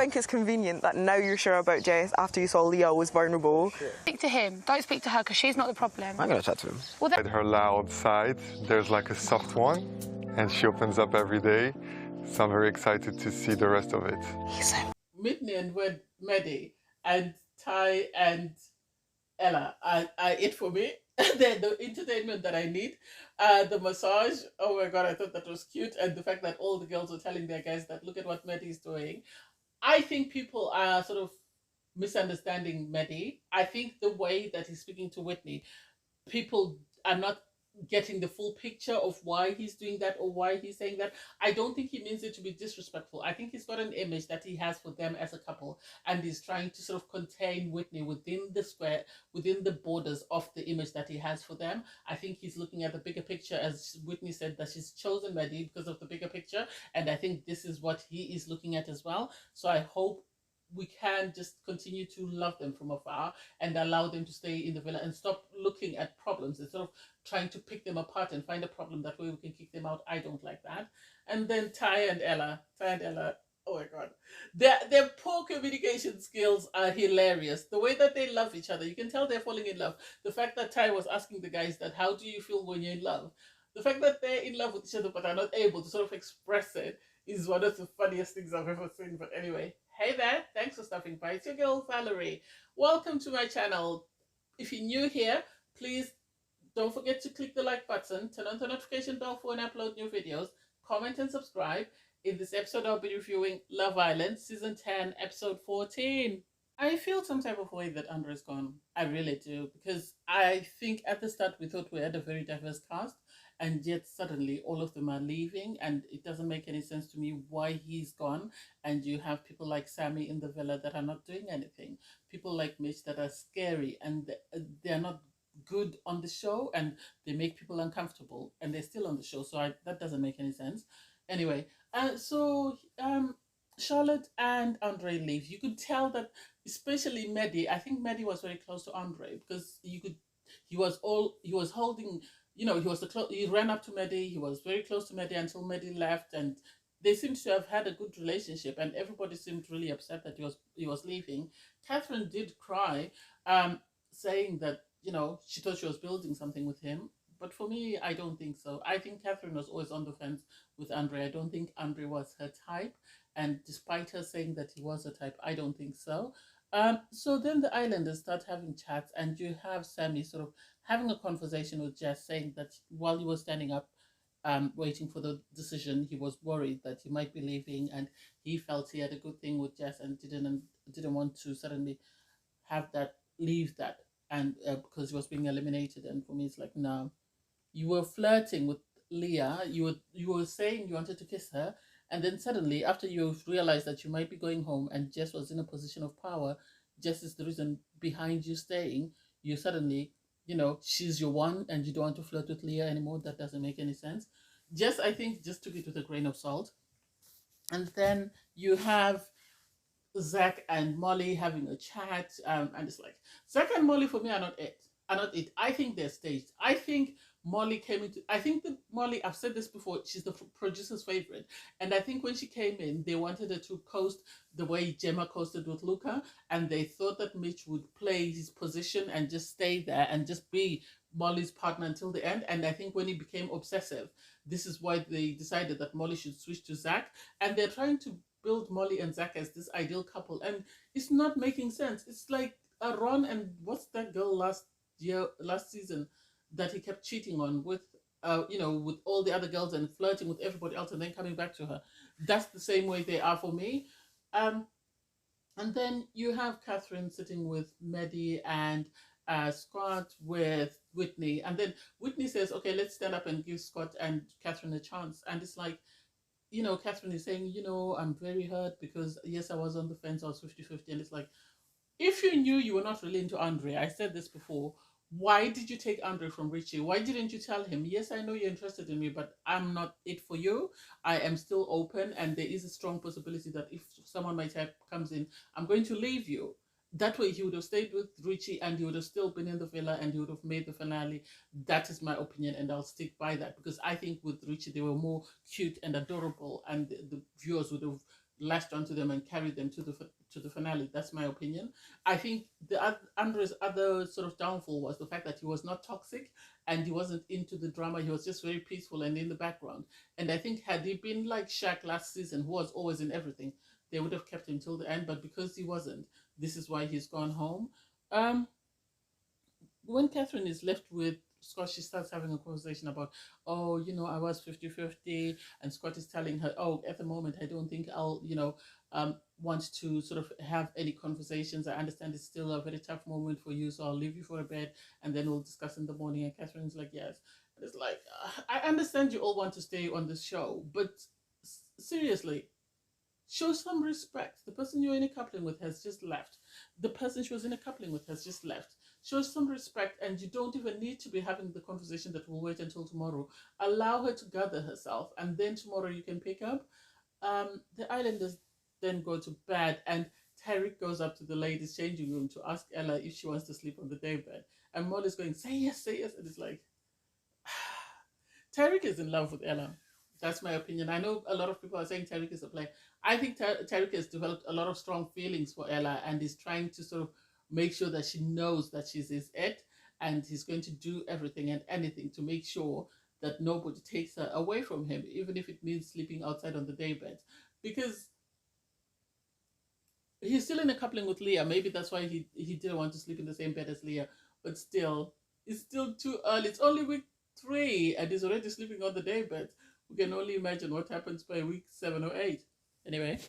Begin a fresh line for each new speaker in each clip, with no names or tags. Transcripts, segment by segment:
think it's convenient that now you're sure about Jess after you saw Leah was vulnerable.
Speak to him. Don't speak to her because she's not the problem.
I'm going to chat to him.
Well,
Her loud side, there's like a soft one, and she opens up every day. So I'm very excited to see the rest of it.
Whitney and Maddie and Ty and Ella are it for me. They're the entertainment that I need. The massage, oh my god, I thought that was cute. And the fact that all the girls were telling their guys that look at what Maddie is doing. I think people are sort of misunderstanding Maddie. I think the way that he's speaking to Whitney, people are not getting the full picture of why he's doing that or why he's saying that. I don't think he means it to be disrespectful. I think he's got an image that he has for them as a couple, and he's trying to sort of contain Whitney within the square, within the borders of the image that he has for them. I think he's looking at the bigger picture, as Whitney said, that she's chosen Maddie because of the bigger picture, and I think this is what he is looking at as well. So I hope we can just continue to love them from afar and allow them to stay in the villa and stop looking at problems instead of trying to pick them apart and find a problem. That way we can kick them out. I don't like that. And then Ty and Ella, oh my god, their poor communication skills are hilarious. The way that they love each other, you can tell they're falling in love. The fact that Ty was asking the guys that, how do you feel when you're in love? The fact that they're in love with each other but are not able to sort of express it is one of the funniest things I've ever seen. But anyway, hey there, thanks for stopping by. It's your girl Valerie. Welcome to my channel. If you're new here, please don't forget to click the like button, turn on the notification bell for when I upload new videos, comment and subscribe. In this episode, I'll be reviewing Love Island, Season 10, Episode 14. I feel some type of way that Andre's gone. I really do, because I think at the start we thought we had a very diverse cast, and yet suddenly all of them are leaving, and it doesn't make any sense to me why he's gone. And you have people like Sammy in the villa that are not doing anything, people like Mitch that are scary, and they're not good on the show, and they make people uncomfortable, and they're still on the show. So that doesn't make any sense. Anyway, Charlotte and Andre leave. You could tell that, especially Maddie. I think Maddie was very close to Andre, because he was holding, you know, he ran up to Maddie. He was very close to Maddie until Maddie left, and they seemed to have had a good relationship, and everybody seemed really upset that he was leaving. Catherine did cry, saying that, you know, she thought she was building something with him. But for me, I don't think so. I think Catherine was always on the fence with Andre. I don't think Andre was her type. And despite her saying that he was a type, I don't think so. So then the islanders start having chats, and you have Sammy sort of having a conversation with Jess, saying that while he was standing up, waiting for the decision, he was worried that he might be leaving, and he felt he had a good thing with Jess and didn't want to suddenly have that, leave that, and because he was being eliminated. And for me, it's like, no, you were flirting with Leah, you were saying you wanted to kiss her, and then suddenly, after you've realized that you might be going home and Jess was in a position of power, Jess is the reason behind you staying, you suddenly, you know, she's your one and you don't want to flirt with Leah anymore. That doesn't make any sense. Jess, I think, just took it with a grain of salt. And then you have Zach and Molly having a chat, and it's like, Zach and Molly for me are not it. I think they're staged. I think Molly came into, I think that Molly, I've said this before, she's the producer's favorite. And I think when she came in, they wanted her to coast the way Gemma coasted with Luca. And they thought that Mitch would play his position and just stay there and just be Molly's partner until the end. And I think when he became obsessive, this is why they decided that Molly should switch to Zach. And they're trying to build Molly and Zach as this ideal couple. And it's not making sense. It's like Ron and what's that girl last season that he kept cheating on with, you know, with all the other girls and flirting with everybody else and then coming back to her. That's the same way they are for me. And then you have Catherine sitting with Maddie and Scott with Whitney. And then Whitney says, okay, let's stand up and give Scott and Catherine a chance. And it's like, you know, Catherine is saying, you know, I'm very hurt because, yes, I was on the fence, I was 50-50. And it's like, if you knew you were not really into Andre, I said this before, why did you take Andre from Richie? Why didn't you tell him, yes, I know you're interested in me, but I'm not it for you. I am still open, and there is a strong possibility that if someone my type comes in, I'm going to leave you. That way he would have stayed with Richie and he would have still been in the villa and he would have made the finale. That is my opinion, and I'll stick by that, because I think with Richie they were more cute and adorable, and the viewers would have latched onto them and carried them to the finale. That's my opinion. I think Andre's other sort of downfall was the fact that he was not toxic and he wasn't into the drama. He was just very peaceful and in the background. And I think had he been like Shaq last season, who was always in everything, they would have kept him till the end. But because he wasn't, this is why he's gone home. When Catherine is left with Scott, she starts having a conversation about, oh, I was 50-50. And Scott is telling her, oh, at the moment, I don't think I'll, want to sort of have any conversations. I understand it's still a very tough moment for you, so I'll leave you for a bit and then we'll discuss in the morning. And Catherine's like, yes. And it's like, I understand you all want to stay on the show, but seriously, show some respect. The person you're in a coupling with has just left. The person she was in a coupling with has just left. Show some respect, and you don't even need to be having the conversation that will wait until tomorrow. Allow her to gather herself, and then tomorrow you can pick up. The Islanders then go to bed, and Tyreek goes up to the ladies' changing room to ask Ella if she wants to sleep on the daybed. And Molly's going, say yes, and it's like, Tyreek is in love with Ella. That's my opinion. I know a lot of people are saying Tyreek is a player. I think Tyreek has developed a lot of strong feelings for Ella and is trying to sort of make sure that she knows that she's his it, and he's going to do everything and anything to make sure that nobody takes her away from him, even if it means sleeping outside on the daybed. Because he's still in a coupling with Leah. Maybe that's why he didn't want to sleep in the same bed as Leah. But still, it's still too early. It's only week 3 and he's already sleeping on the daybed. We can only imagine what happens by week 7 or 8. Anyway,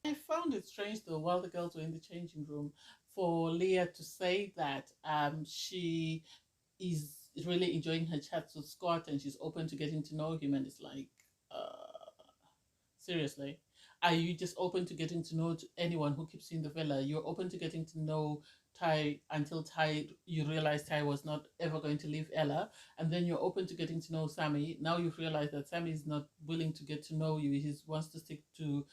I found it strange though, while the girls were in the changing room, for Leah to say that she is really enjoying her chats with Scott and she's open to getting to know him. And it's like, seriously, are you just open to getting to know anyone who keeps you in the villa? You're open to getting to know Ty until you realize Ty was not ever going to leave Ella, and then you're open to getting to know Sammy. Now you've realized that Sammy is not willing to get to know you. He wants to stick to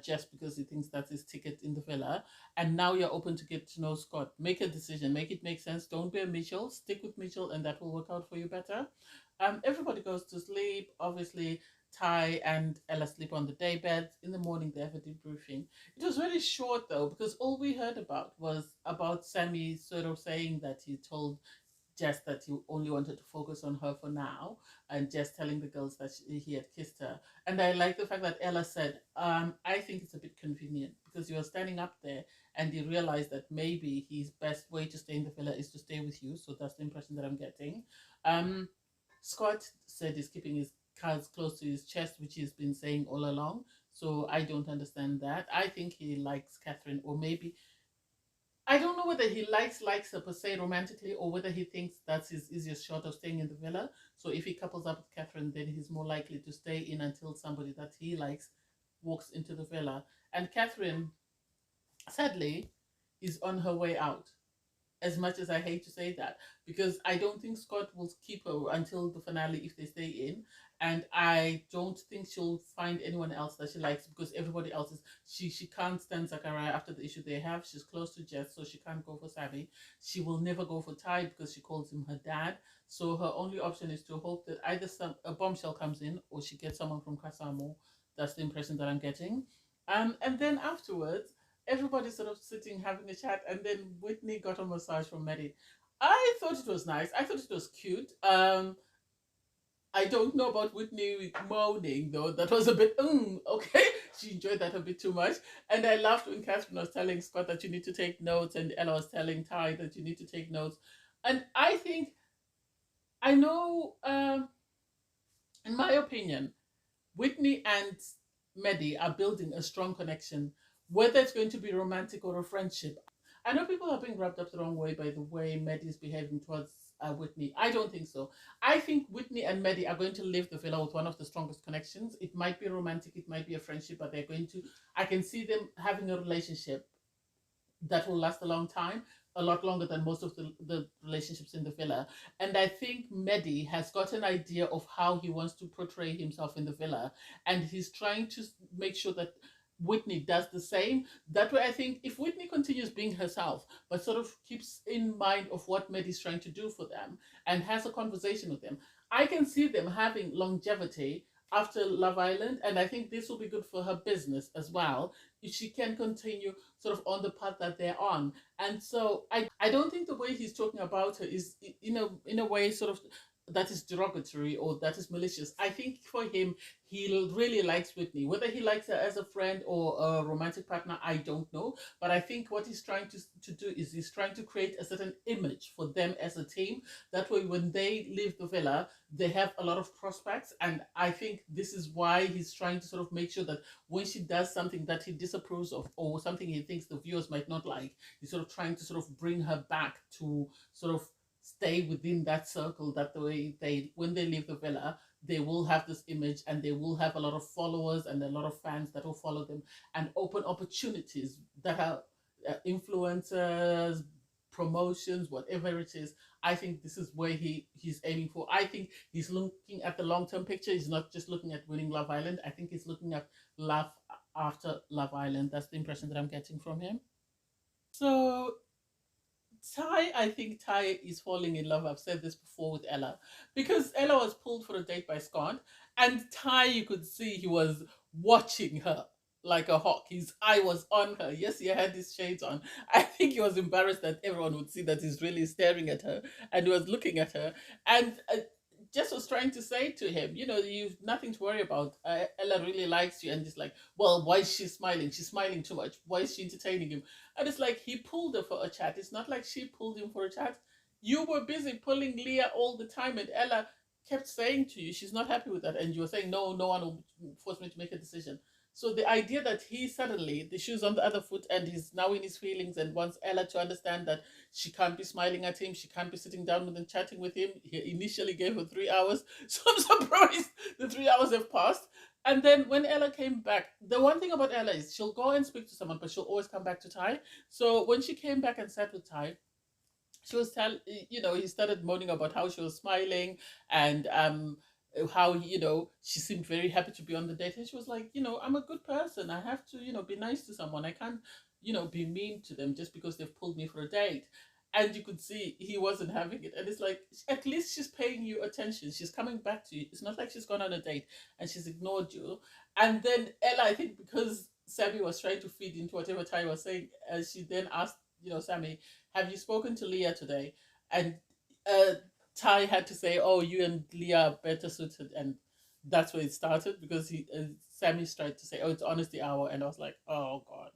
just because he thinks that's his ticket in the villa. And now you're open to get to know Scott. Make a decision. Make it make sense. Don't be a Mitchell. Stick with Mitchell and that will work out for you better. Everybody goes to sleep. Obviously, Ty and Ella sleep on the daybed. In the morning, they have a debriefing. It was very short, though, because all we heard about was about Sammy sort of saying that he told Jess that he only wanted to focus on her for now, and Jess telling the girls that he had kissed her. And I like the fact that Ella said, I think it's a bit convenient because you are standing up there and you realize that maybe his best way to stay in the villa is to stay with you. So that's the impression that I'm getting. Scott said he's keeping his cards close to his chest, which he's been saying all along. So I don't understand that. I think he likes Catherine, or maybe I don't know whether he likes her per se romantically, or whether he thinks that's his easiest shot of staying in the villa. So if he couples up with Catherine, then he's more likely to stay in until somebody that he likes walks into the villa. And Catherine, sadly, is on her way out. As much as I hate to say that, because I don't think Scott will keep her until the finale if they stay in. And I don't think she'll find anyone else that she likes, because everybody else is, she can't stand Zachariah after the issue they have. She's close to Jess, so she can't go for Sammy. She will never go for Ty because she calls him her dad. So her only option is to hope that either a bombshell comes in or she gets someone from Kasamo. That's the impression that I'm getting. And then afterwards, everybody's sort of sitting having a chat, and then Whitney got a massage from Maddie. I thought it was nice. I thought it was cute. I don't know about Whitney moaning though. That was a bit okay. She enjoyed that a bit too much. And I laughed when Catherine was telling Scott that you need to take notes, and Ella was telling Ty that you need to take notes. And I think, I know, in my opinion, Whitney and Maddie are building a strong connection. Whether it's going to be romantic or a friendship, I know people are being rubbed up the wrong way by the way Maddie is behaving towards Whitney. I don't think so. I think Whitney and Maddie are going to leave the villa with one of the strongest connections. It might be romantic, it might be a friendship, but they're going to, I can see them having a relationship that will last a long time, a lot longer than most of the relationships in the villa. And I think Maddie has got an idea of how he wants to portray himself in the villa, and he's trying to make sure that Whitney does the same. That way, I think if Whitney continues being herself, but sort of keeps in mind of what Maddie's trying to do for them and has a conversation with them, I can see them having longevity after Love Island, and I think this will be good for her business as well if she can continue sort of on the path that they're on. And so I don't think the way he's talking about her is in a way sort of that is derogatory or that is malicious. I think for him, he really likes Whitney. Whether he likes her as a friend or a romantic partner, I don't know. But I think what he's trying to do is he's trying to create a certain image for them as a team. That way, when they leave the villa, they have a lot of prospects. And I think this is why he's trying to sort of make sure that when she does something that he disapproves of or something he thinks the viewers might not like, he's sort of trying to sort of bring her back to sort of stay within that circle, that the way they when they leave the villa they will have this image and they will have a lot of followers and a lot of fans that will follow them and open opportunities that are influencers, promotions, whatever it is. I think this is where he's aiming for. I think he's looking at the long-term picture. He's not just looking at winning Love Island. I think he's looking at love after Love Island. That's the impression that I'm getting from him. So I think Ty is falling in love. I've said this before with Ella, because Ella was pulled for a date by Scott, and Ty, you could see he was watching her like a hawk. His eye was on her. Yes, he had his shades on. I think he was embarrassed that everyone would see that he's really staring at her, and he was looking at her, and Jess was trying to say to him, you've nothing to worry about. Ella really likes you. And it's like, well, why is she smiling? She's smiling too much. Why is she entertaining him? And it's like, he pulled her for a chat. It's not like she pulled him for a chat. You were busy pulling Leah all the time, and Ella kept saying to you, she's not happy with that. And you were saying, no, no one will force me to make a decision. So the idea that he suddenly, the shoe's on the other foot and he's now in his feelings and wants Ella to understand that she can't be smiling at him, she can't be sitting down with him, chatting with him. He initially gave her 3 hours. So I'm surprised the 3 hours have passed. And then when Ella came back, the one thing about Ella is she'll go and speak to someone, but she'll always come back to Ty. So when she came back and sat with Ty, she was he started moaning about how she was smiling and how she seemed very happy to be on the date, and she was like, I'm a good person, I have to be nice to someone, I can't be mean to them just because they've pulled me for a date. And you could see he wasn't having it, and it's like, at least she's paying you attention, she's coming back to you. It's not like she's gone on a date and she's ignored you. And then Ella, I think because Sammy was trying to feed into whatever Ty was saying, she then asked Sammy, have you spoken to Leah today? And Ty had to say, oh, you and Leah are better suited. And that's where it started, because Sammy tried to say, oh, it's honesty hour. And I was like, oh, God.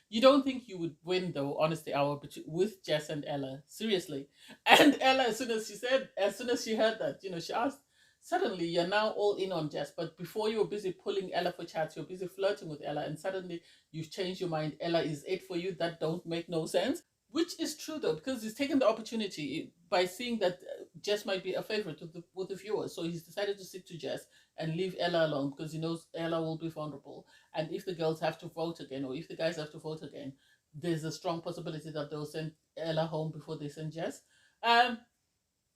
You don't think you would win, though, honesty hour with Jess and Ella? Seriously. And Ella, as soon as she heard that, she asked, suddenly you're now all in on Jess, but before you were busy pulling Ella for chats, you're busy flirting with Ella, and suddenly you've changed your mind. Ella is it for you. That don't make no sense. Which is true, though, because he's taken the opportunity by seeing that Jess might be a favorite with the viewers. So he's decided to stick to Jess and leave Ella alone, because he knows Ella will be vulnerable. And if the girls have to vote again, or if the guys have to vote again, there's a strong possibility that they'll send Ella home before they send Jess. And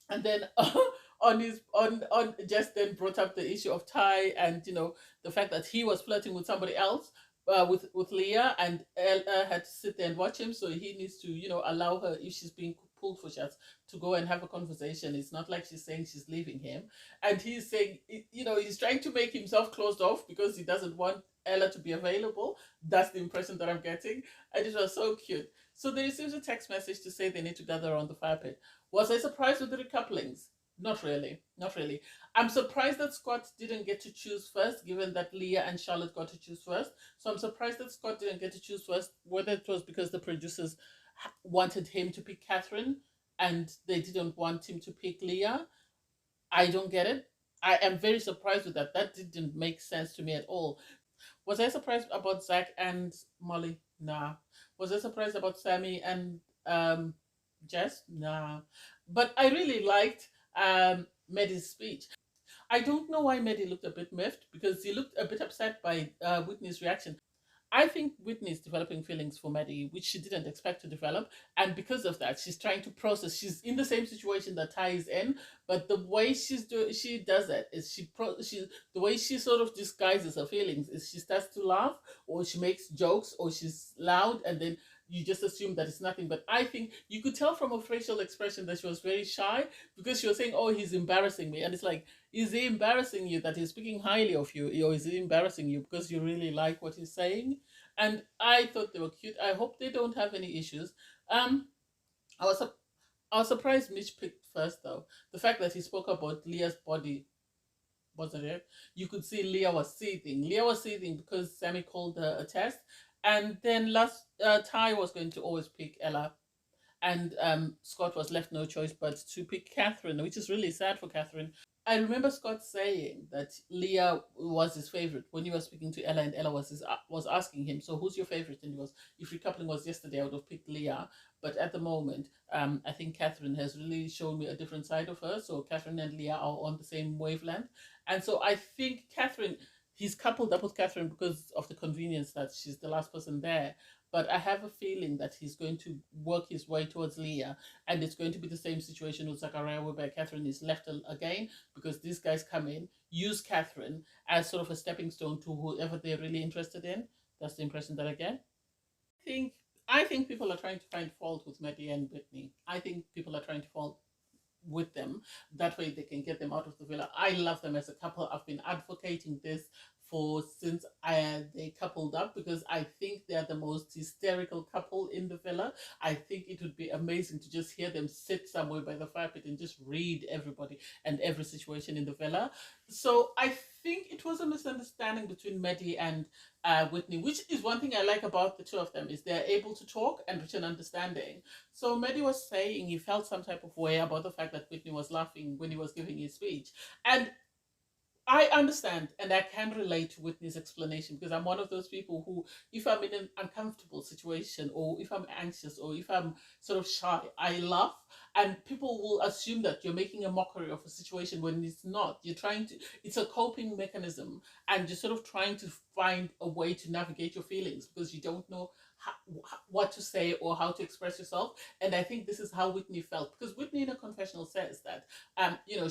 then on Jess then brought up the issue of Ty, and the fact that he was flirting with somebody else, with Leah, and Ella had to sit there and watch him. So he needs to allow her, if she's being pulled for shots, to go and have a conversation. It's not like she's saying she's leaving him. And he's saying, he's trying to make himself closed off because he doesn't want Ella to be available. That's the impression that I'm getting. And it was so cute. So they received a text message to say they need to gather around the fire pit. Was I surprised with the recouplings? Not really. Not really. I'm surprised that Scott didn't get to choose first, given that Leah and Charlotte got to choose first. So I'm surprised that Scott didn't get to choose first, whether it was because the producers wanted him to pick Catherine and they didn't want him to pick Leah. I don't get it. I am very surprised with that. That didn't make sense to me at all. Was I surprised about Zach and Molly? Nah. Was I surprised about Sammy and Jess? Nah. But I really liked Maddie's speech. I don't know why Maddie looked a bit miffed, because he looked a bit upset by Whitney's reaction. I think Whitney is developing feelings for Maddie, which she didn't expect to develop. And because of that, she's trying to process. She's in the same situation that Ty is in, but the way she does that is the way she sort of disguises her feelings is she starts to laugh, or she makes jokes, or she's loud, and then you just assume that it's nothing. But I think you could tell from her facial expression that she was very shy, because she was saying, oh, he's embarrassing me. And it's like, is he embarrassing you that he's speaking highly of you, or is he embarrassing you because you really like what he's saying? And I thought they were cute. I hope they don't have any issues. I was I was surprised Mitch picked first, though. The fact that he spoke about Leah's body, wasn't it? You could see Leah was seething. Leah was seething because Sammy called her a test. And then last Ty was going to always pick Ella. And Scott was left no choice but to pick Catherine, which is really sad for Catherine. I remember Scott saying that Leah was his favorite when he was speaking to Ella, and Ella was asking him, "So who's your favorite?" And he was, "If recoupling was yesterday, I would have picked Leah, but at the moment, I think Catherine has really shown me a different side of her. So Catherine and Leah are on the same wavelength, and so I think Catherine." He's coupled up with Catherine because of the convenience that she's the last person there. But I have a feeling that he's going to work his way towards Leah, and it's going to be the same situation with Zachariah, whereby Catherine is left again, because these guys come in, use Catherine as sort of a stepping stone to whoever they're really interested in. That's the impression that I get. think I think people are trying to find fault with Maddie and Whitney. I think people are trying to fault with them. That way they can get them out of the villa. I love them as a couple. I've been advocating this for since they coupled up, because I think they're the most hysterical couple in the villa. I think it would be amazing to just hear them sit somewhere by the fire pit and just read everybody and every situation in the villa. So I think it was a misunderstanding between Maddie and Whitney, which is one thing I like about the two of them, is they're able to talk and reach an understanding. So Maddie was saying he felt some type of way about the fact that Whitney was laughing when he was giving his speech. And I understand and I can relate to Whitney's explanation, because I'm one of those people who, if I'm in an uncomfortable situation, or if I'm anxious, or if I'm sort of shy, I laugh, and people will assume that you're making a mockery of a situation when it's not. You're trying to, it's a coping mechanism, and you're sort of trying to find a way to navigate your feelings because you don't know what to say or how to express yourself. And I think this is how Whitney felt, because Whitney in a confessional says that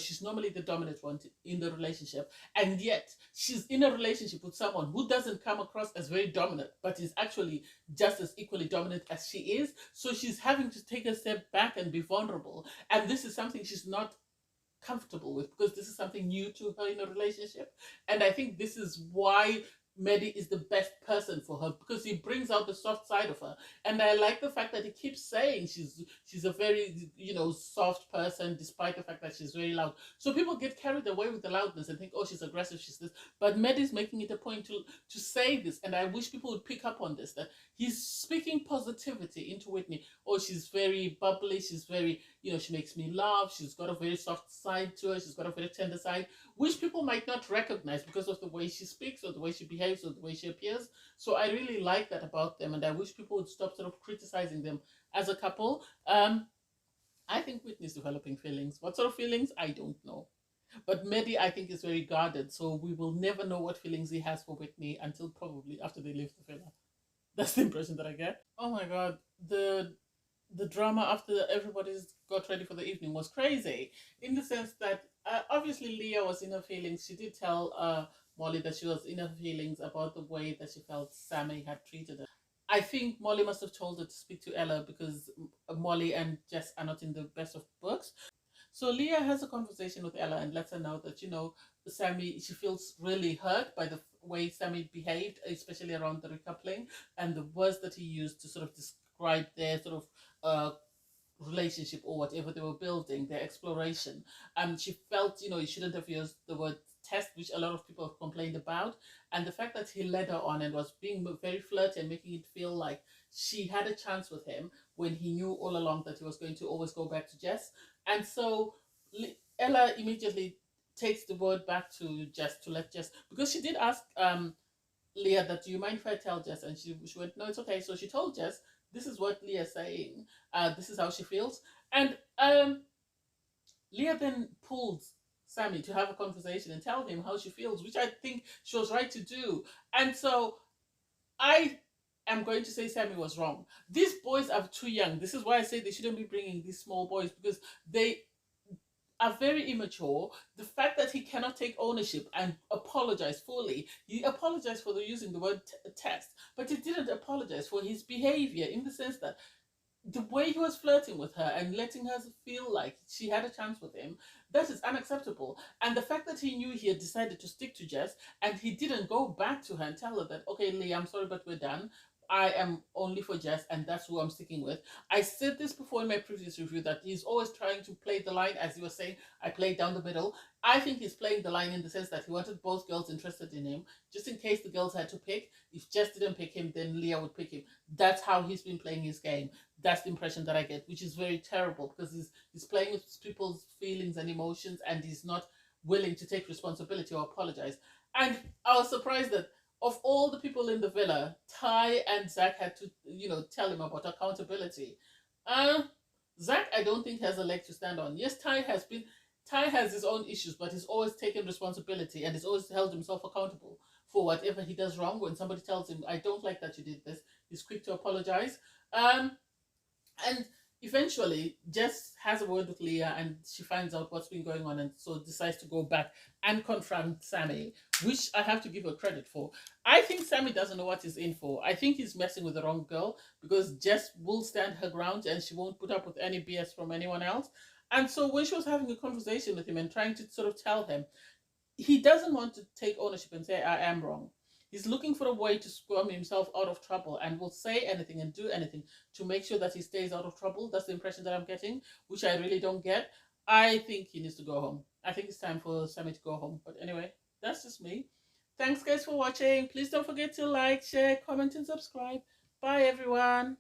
she's normally the dominant one in the relationship, and yet she's in a relationship with someone who doesn't come across as very dominant, but is actually just as equally dominant as she is. So she's having to take a step back and be vulnerable, and this is something she's not comfortable with, because this is something new to her in a relationship. And I think this is why Maddie is the best person for her, because he brings out the soft side of her. And I like the fact that he keeps saying she's a very soft person, despite the fact that she's very loud. So people get carried away with the loudness and think, oh, she's aggressive, she's this. But Maddie's making it a point to say this, and I wish people would pick up on this, that he's speaking positivity into Whitney. Oh, she's very bubbly, she's very, she makes me laugh, she's got a very soft side to her, she's got a very tender side, which people might not recognize because of the way she speaks or the way she behaves or the way she appears. So I really like that about them, and I wish people would stop sort of criticizing them as a couple. I think Whitney's developing feelings. What sort of feelings? I don't know. But Maddie, I think, is very guarded, so we will never know what feelings he has for Whitney until probably after they leave the villa. That's the impression that I get. Oh my god, the drama after everybody's got ready for the evening was crazy, in the sense that obviously Leah was in her feelings. She did tell Molly that she was in her feelings about the way that she felt Sammy had treated her. I think Molly must have told her to speak to Ella, because Molly and Jess are not in the best of books. So Leah has a conversation with Ella and lets her know that, Sammy, she feels really hurt by the way Sammy behaved, especially around the recoupling, and the words that he used to sort of describe their sort of relationship, or whatever they were building, their exploration. She felt, he shouldn't have used the word test, which a lot of people have complained about. And the fact that he led her on and was being very flirty and making it feel like she had a chance with him, when he knew all along that he was going to always go back to Jess. And so Ella immediately takes the word back to Jess, to let Jess, because she did ask Leah that, do you mind if I tell Jess? And she went, no, it's okay. So she told Jess, this is what Leah's saying. This is how she feels. And Leah then pulled Sammy to have a conversation and tell him how she feels, which I think she was right to do. And so I am going to say Sammy was wrong. These boys are too young. This is why I say they shouldn't be bringing these small boys, because are very immature. The fact that he cannot take ownership and apologize fully, he apologized for using the word test, but he didn't apologize for his behavior, in the sense that the way he was flirting with her and letting her feel like she had a chance with him, that is unacceptable. And the fact that he knew he had decided to stick to Jess and he didn't go back to her and tell her that, okay, Leah, I'm sorry, but we're done. I am only for Jess and that's who I'm sticking with. I said this before in my previous review, that he's always trying to play the line, as you were saying, I played down the middle. I think he's playing the line in the sense that he wanted both girls interested in him, just in case the girls had to pick. If Jess didn't pick him, then Leah would pick him. That's how he's been playing his game. That's the impression that I get, which is very terrible, because he's playing with people's feelings and emotions, and he's not willing to take responsibility or apologize. And I was surprised that of all the people in the villa, Ty and Zach had to, tell him about accountability. Zach, I don't think, has a leg to stand on. Yes, Ty has his own issues, but he's always taken responsibility and he's always held himself accountable for whatever he does wrong. When somebody tells him, I don't like that you did this, he's quick to apologize. And eventually, Jess has a word with Leah and she finds out what's been going on, and so decides to go back and confront Sammy, which I have to give her credit for. I think Sammy doesn't know what he's in for. I think he's messing with the wrong girl, because Jess will stand her ground and she won't put up with any BS from anyone else. And so when she was having a conversation with him and trying to sort of tell him, he doesn't want to take ownership and say, I am wrong. He's looking for a way to squirm himself out of trouble and will say anything and do anything to make sure that he stays out of trouble. That's the impression that I'm getting, which I really don't get. I think he needs to go home. I think it's time for Sammy to go home. But anyway, that's just me. Thanks, guys, for watching. Please don't forget to like, share, comment, and subscribe. Bye, everyone.